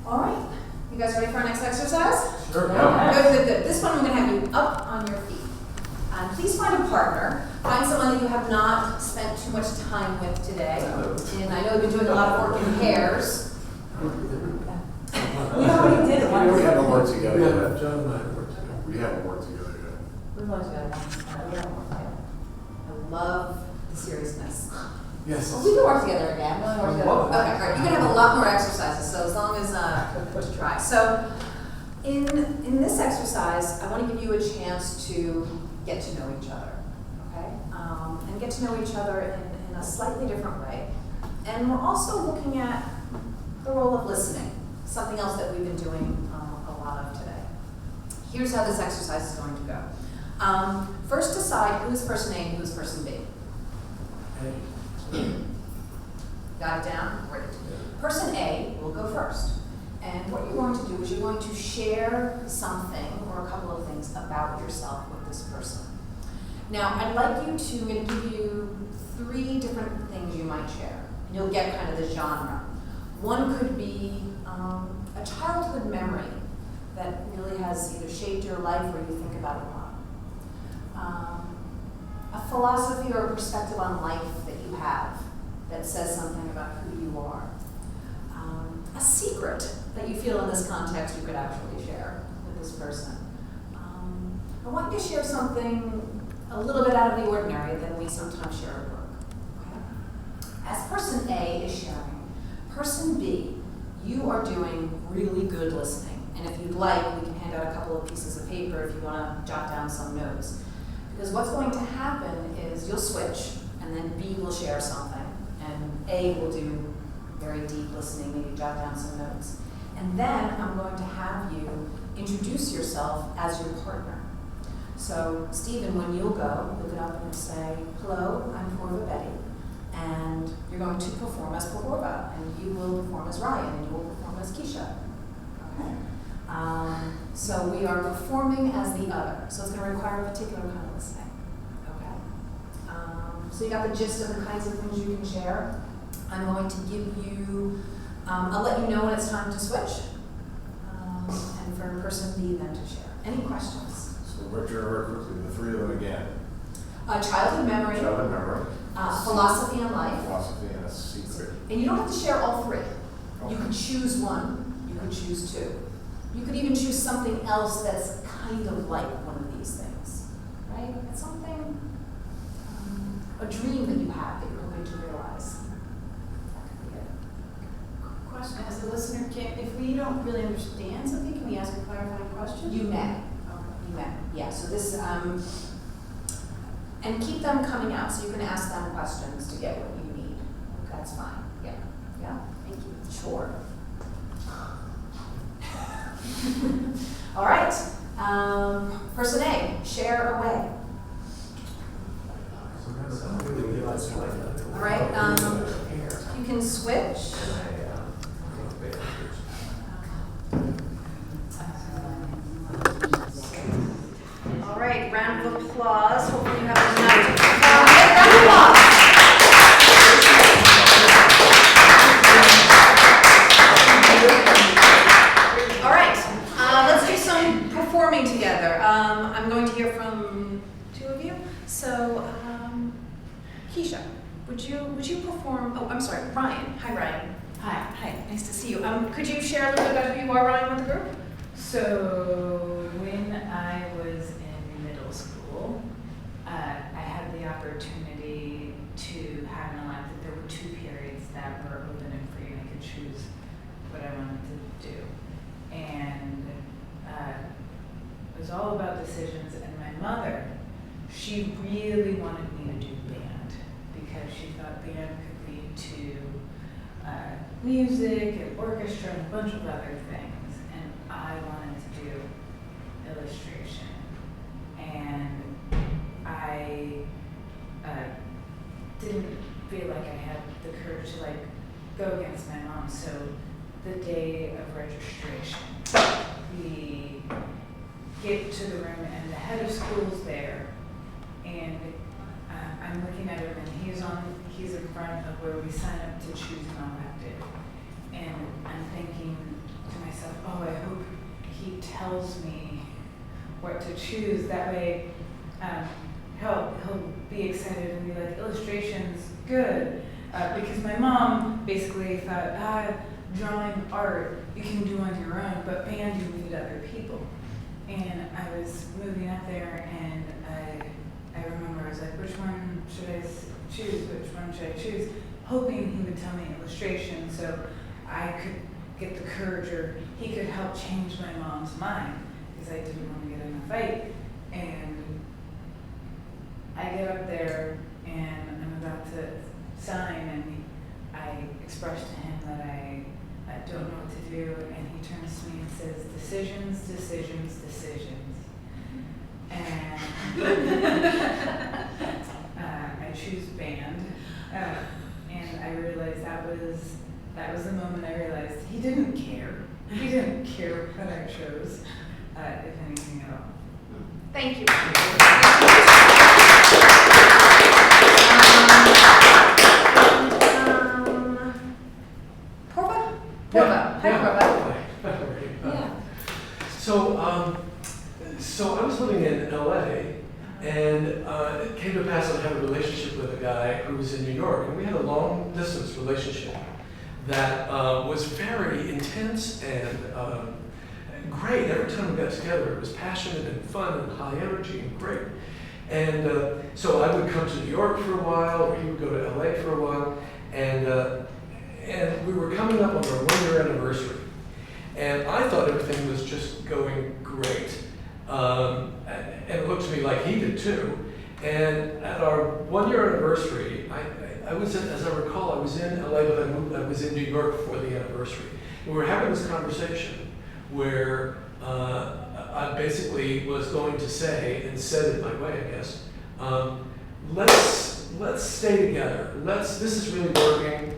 All right, you guys ready for our next exercise? Sure. Yeah. Good. This one we're going to have you up on your feet. Please find a partner. Find someone that you have not spent too much time with today. And I know you've been doing a lot of work in pairs. We already did it once. We haven't worked together Yeah, yet. John and I have worked together. We haven't worked together yet. We've worked together once. We haven't worked together. I love the seriousness. Yes. Well, we can work together again. We'll work together. love it. Okay, all right. You're going to have a lot more exercises, so as long as to try. So in this exercise, I want to give you a chance to get to know each other, okay? And get to know each other in a slightly different way. And we're also looking at the role of listening, something else that we've been doing a lot of today. Here's how this exercise is going to go. First, decide who's person A and who's person B. Got it down? Great. Person A will go first. And what you're going to do is you're going to share something or a couple of things about yourself with this person. Now, I'd like you to, I'm going to give you 3 different things you might share. And you'll get kind of the genre. One could be a childhood memory that really has either shaped your life or you think about it a lot. A philosophy or a perspective on life that you have that says something about who you are. A secret that you feel in this context you could actually share with this person. I want you to share something a little bit out of the ordinary than we sometimes share at work. Okay? As person A is sharing, person B, you are doing really good listening. And if you'd like, we can hand out a couple of pieces of paper if you want to jot down some notes. Because what's going to happen is you'll switch, and then B will share something, and A will do very deep listening, maybe jot down some notes. And then I'm going to have you introduce yourself as your partner. So, Stephen, when you'll go, you'll get up and say, hello, I'm Porva Betty, and you're going to perform as Porva, and you will perform as Ryan, and you will perform as Keisha. Okay? So we are performing as the other, so it's going to require a particular kind of listening. Okay? So you got the gist of the kinds of things you can share. I'm going to give you, I'll let you know when it's time to switch, and for person B then to share. Any questions? So Richard, quickly, the 3 of them again. Childhood memory, Childhood memory, philosophy on life, philosophy, and a secret. and you don't have to share all 3. Okay. You could choose 1, you could choose 2. You could even choose something else that's kind of like one of these things, right? It's something, a dream that you have that you're hoping to realize. That could be it. Question, as a listener, if we don't really understand something, can we ask a clarifying question? You may. Okay. You may. Yeah, so this, and keep them coming out so you can ask them questions to get what you need. That's fine. Yeah. Yeah? Thank you. Sure. All right. Person A, share away. All right. You can switch. All right. Round of applause. Hopefully you have enough. Round of applause. All right. Let's do some performing together. I'm going to hear from 2 of you. So, Keisha, would you perform? Oh, I'm sorry, Ryan. Hi, Ryan. Hi. Nice to see you. Could you share a little bit about who you are, Ryan, with the group? So when I was in middle school, I had the opportunity to have an elective. There were 2 periods that were open and free, and I could choose what I wanted to do. And it was all about decisions. And my mother, she really wanted me to do band because she thought band could lead to music and orchestra and a bunch of other things. And I wanted to do illustration. And I didn't feel like I had the courage to go against my mom. So the day of registration, we get to the room and the head of school's there, and I'm looking at him and he's in front of where we sign up to choose an elective. And I'm thinking to tells me what to choose. That way, he'll be excited and be like, illustrations, good. Because my mom basically thought, drawing art you can do on your own, but band you need other people. And I was moving up there, and I remember I was like, which one should I choose? Which one should I choose? Hoping he would tell me illustration, so I could get the courage, or he could help change my mom's mind, because I didn't want to get in a fight. And I get up there, and I'm about to sign, and I expressed to him that I don't know what to do, and he turns to me and says, decisions, decisions, decisions. And I choose band, and I realized that was the moment I realized he didn't care. He didn't care what I chose, if anything at all. Thank you. Porva. Hi, Porva. Yeah. So I was living in LA, and it came to pass that I had a relationship with a guy who was in New York, and we had a long distance relationship that was very intense and great. Every time we got together, it was passionate and fun and high energy and great. And so I would come to New York for a while, or he would go to LA for a while, and we were coming up on our 1-year anniversary. And I thought everything was just going great. And it looked to me like he did too. And at our 1-year anniversary, I was in, as I recall, I was in LA, but I was in New York for the anniversary. And we were having this conversation where I basically was going to say, and said it my way, I guess, let's stay together. This is really working.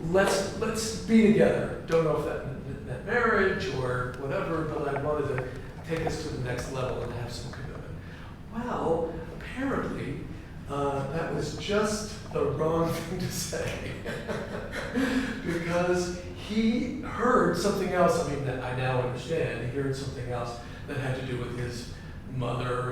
Let's be together. Don't know if that meant marriage or whatever, but I wanted to take us to the next level and have some commitment. Well, apparently, that was just the wrong thing to say. Because he heard something else, I mean, that I now understand, he heard something else that had to do with his mother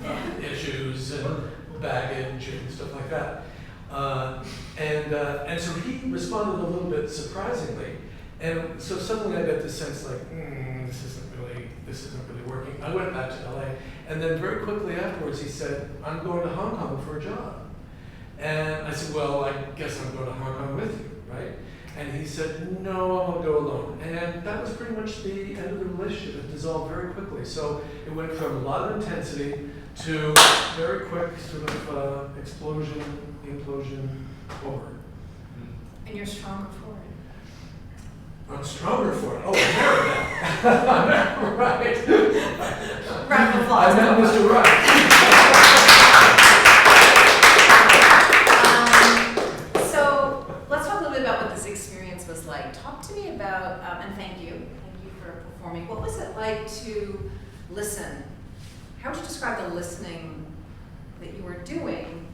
and issues and baggage and stuff like that. And so he responded a little bit surprisingly. And so suddenly I got this sense like, this isn't really working. I went back to LA, and then very quickly afterwards he said, I'm going to Hong Kong for a job. And I said, well, I guess I'm going to Hong Kong with you, right? And he said, no, I want to go alone. And that was pretty much the end of the relationship. It dissolved very quickly. So it went from a lot of intensity to very quick sort of explosion, implosion, over. And you're stronger for it. I'm stronger for it. Oh, I married right. Round of applause. I met Mr. Right. So let's talk a little bit about what this experience was like. Talk to me about, and thank you for performing. What was it like to listen? How would you describe the listening that you were doing,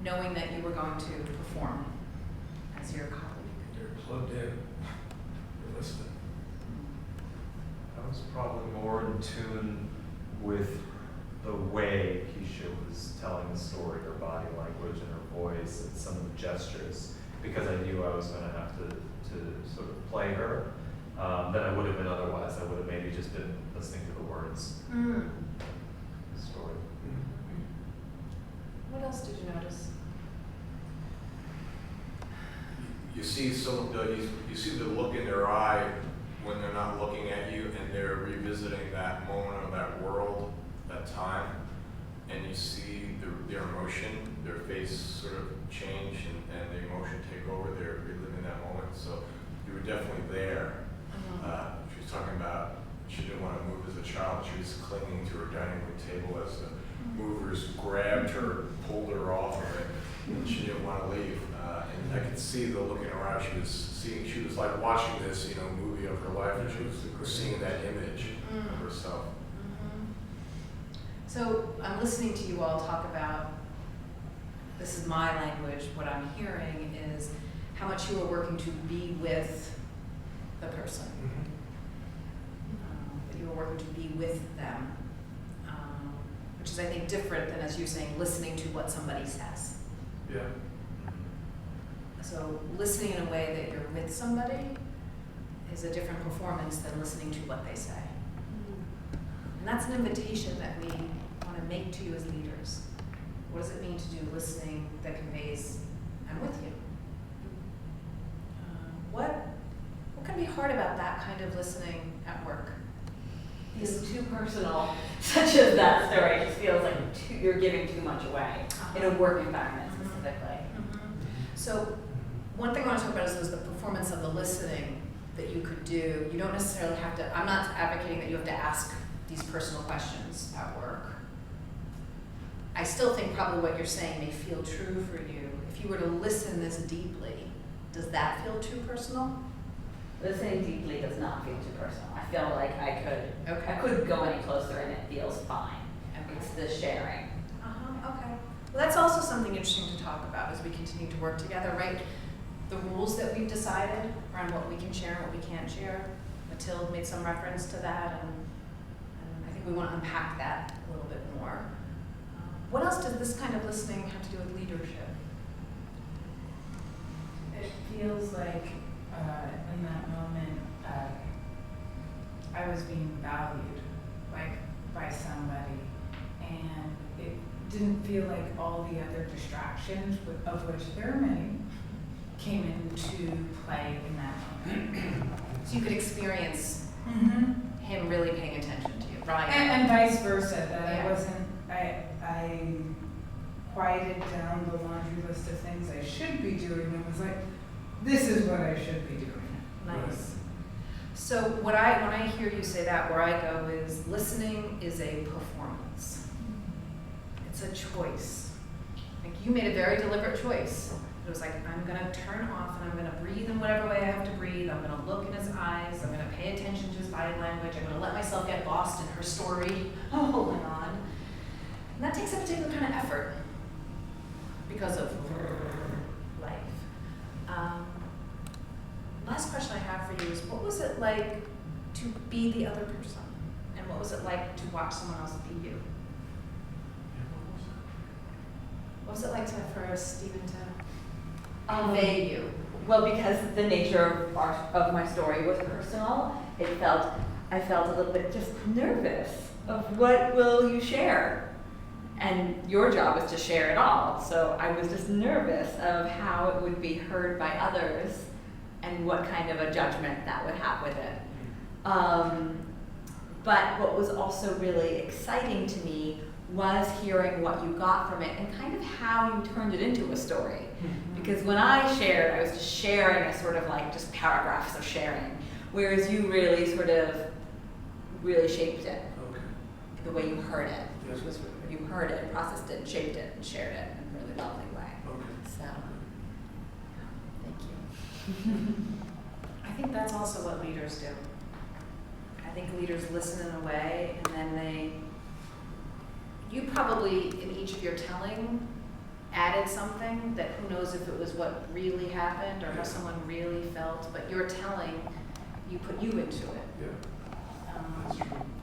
knowing that you were going to perform as your colleague? You're plugged in. Listening. I was probably more in tune with the way Keisha was telling the story, her body language and her voice and some of the gestures, because I knew I was going to have to sort of play her than I would have been otherwise. I would have maybe just been listening to the words. The story. What else did you notice? You see you see the look in their eye when they're not looking at you, and they're revisiting that moment of that world, that time, and you see their emotion, their face sort of change, and the emotion take over. They're reliving that moment. So you were definitely there. She was talking about she didn't want to move as a child. She was clinging to her dining room table as the movers grabbed her, pulled her off of it, and she didn't want to leave. And I could see the look in her eye. She was like watching this, movie of her life, and she was seeing that image of herself. So I'm listening to you all talk about, this is my language, what I'm hearing is how much you were working to be with the person. That you were important to be with them, which is, I think, different than, as you're saying, listening to what somebody says. Yeah. So listening in a way that you're with somebody is a different performance than listening to what they say. And that's an invitation that we want to make to you as leaders. What does it mean to do listening that conveys, I'm with you? What can be hard about that kind of listening at work? It's too personal, such as that story. It just feels like you're giving too much away in a work environment specifically. So one thing I want to talk about is the performance of the listening that you could do. You don't necessarily have to, I'm not advocating that you have to ask these personal questions at work. I still think probably what you're saying may feel true for you. If you were to listen this deeply, does that feel too personal? Listening deeply does not feel too personal. I feel like I couldn't go any closer and it feels fine. Okay. It's the sharing. Okay. Well, that's also something interesting to talk about as we continue to work together, right? The rules that we've decided around what we can share and what we can't share. Mathilde made some reference to that, and I think we want to unpack that a little bit more. What else does this kind of listening have to do with leadership? It feels like in that moment I was being valued, like by somebody, and it didn't feel like all the other distractions, of which there are many, came into play in that moment. So you could experience him really paying attention to you, right? And vice versa, that Yeah. I quieted down the laundry list of things I should be doing and was like, this is what I should be doing. Nice. So when I hear you say that, where I go is listening is a performance. It's a choice. Like you made a very deliberate choice. It was like, I'm gonna turn off and I'm gonna breathe in whatever way I have to breathe. I'm gonna look in his eyes. I'm gonna pay attention to his body language. I'm gonna let myself get lost in her story. Holding on. And that takes a particular kind of effort because of life. Last question I have for you is, what was it like to be the other person? And what was it like to watch someone else be you? What was it like for Stephen to convey you? Well, because the nature of my story was personal, I felt a little bit just nervous of what will you share? And your job is to share it all. So I was just nervous of how it would be heard by others and what kind of a judgment that would have with it. But what was also really exciting to me was hearing what you got from it and kind of how you turned it into a story. Because when I shared, I was just sharing a sort of like just paragraphs of sharing, whereas you really sort of really shaped it the way you heard it, which was you heard it, processed it, shaped it, and shared it in a really lovely way. So, thank you. I think that's also what leaders do. I think leaders listen in a way, and then you probably, in each of your telling, added something that who knows if it was what really happened or how someone really felt, but your telling, you put you into it.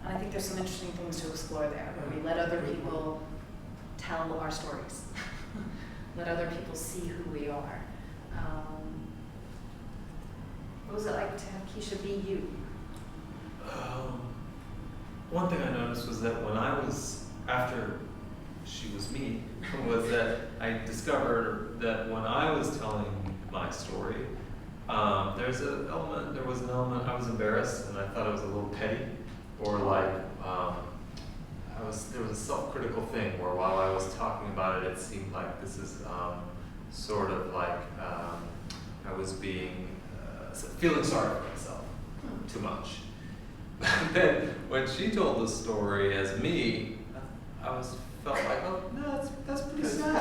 And I think there's some interesting things to explore there, where we let other people tell our stories, let other people see who we are. What was it like to have Keisha be you? One thing I noticed was that after she was me, was that I discovered that when I was telling my story, there was an element, I was embarrassed and I thought it was a little petty, or like, there was a self-critical thing where while I was talking about it, it seemed like this is sort of like I was feeling sorry for myself too much. Then when she told the story as me, I felt like, oh no, that's pretty sad.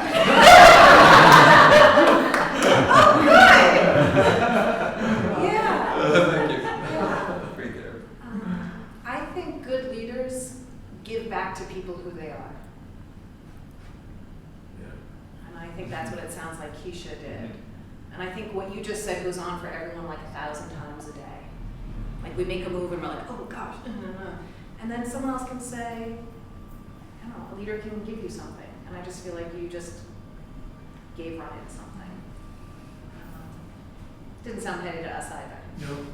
Yeah. Thank you. Yeah. Free there. I think good leaders give back to people who they are. And I think that's what it sounds like Keisha did. And I think what you just said goes on for everyone like 1,000 times a day. Like we make a move and we're like, oh gosh, And then someone else can say, I don't know, a leader can give you something. And I just feel like you just gave Ryan something. Didn't sound petty to us either. No.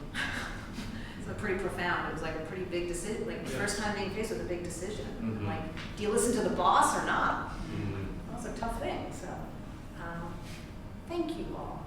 So pretty profound. It was like a pretty big decision, like the Yeah. first time being faced with a big decision. Mhm. Like, do you listen to the boss or not? Mhm. Those are tough things, so, thank you all.